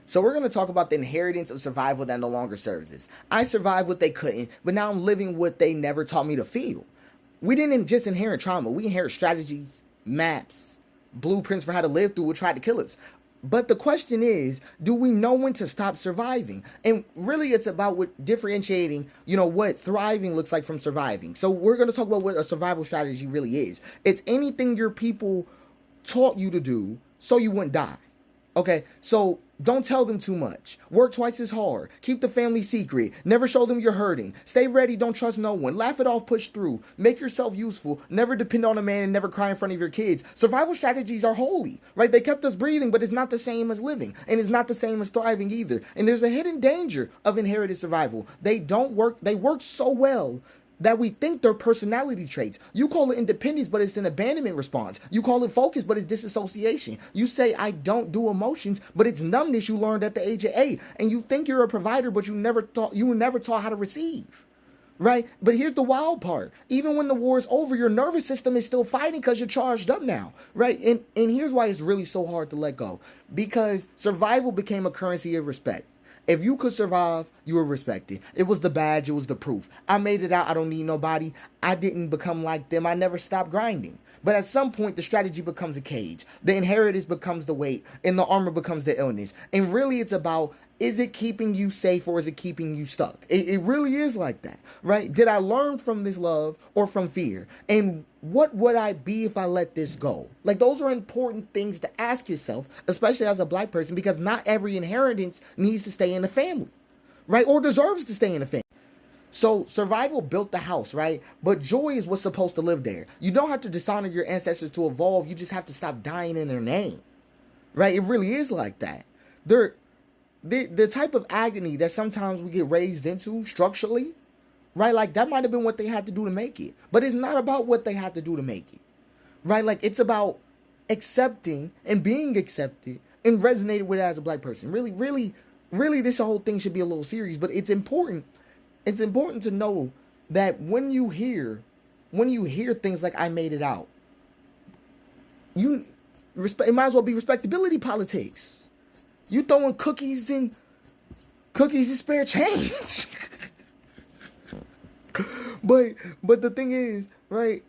So we're going to talk about the inheritance of survival that no longer serves us. I survived what they couldn't, but now I'm living what they never taught me to feel. We didn't just inherit trauma. We inherit strategies, maps, blueprints for how to live through what tried to kill us. But the question is, do we know when to stop surviving? And really, it's about what differentiating, what thriving looks like from surviving. So we're going to talk about what a survival strategy really is. It's anything your people taught you to do so you wouldn't die. Okay, so don't tell them too much. Work twice as hard. Keep the family secret. Never show them you're hurting. Stay ready. Don't trust no one. Laugh it off. Push through. Make yourself useful. Never depend on a man and never cry in front of your kids. Survival strategies are holy, right? They kept us breathing, but it's not the same as living. And it's not the same as thriving either. And there's a hidden danger of inherited survival. They don't work. They work so well that we think they're personality traits. You call it independence, but it's an abandonment response. You call it focus, but it's disassociation. You say, I don't do emotions, but it's numbness you learned at the age of 8. And you think you're a provider, but you were never taught how to receive. Right? But here's the wild part. Even when the war is over, your nervous system is still fighting because you're charged up now. Right? And here's why it's really so hard to let go. Because survival became a currency of respect. If you could survive, you were respected. It was the badge. It was the proof. I made it out. I don't need nobody. I didn't become like them. I never stopped grinding. But at some point, the strategy becomes a cage. The inheritance becomes the weight, and the armor becomes the illness. And really, it's about, is it keeping you safe or is it keeping you stuck? It really is like that, right? Did I learn from this love or from fear? And what would I be if I let this go? Like, those are important things to ask yourself, especially as a Black person, because not every inheritance needs to stay in the family, right? Or deserves to stay in the family. So survival built the house, right? But joy is what's supposed to live there. You don't have to dishonor your ancestors to evolve. You just have to stop dying in their name, right? It really is like that. The type of agony that sometimes we get raised into structurally, right? Like, that might have been what they had to do to make it. But it's not about what they had to do to make it, right? Like, it's about accepting and being accepted and resonated with as a Black person. Really, this whole thing should be a little serious, but it's important. It's important to know that when you hear things like I made it out, it might as well be respectability politics. You throwing cookies and spare change. But the thing is, right,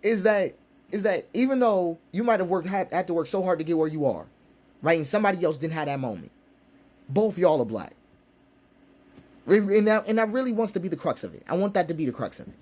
is that even though you might have had to work so hard to get where you are, right, and somebody else didn't have that moment, both y'all are Black. And that really wants to be the crux of it. I want that to be the crux of it.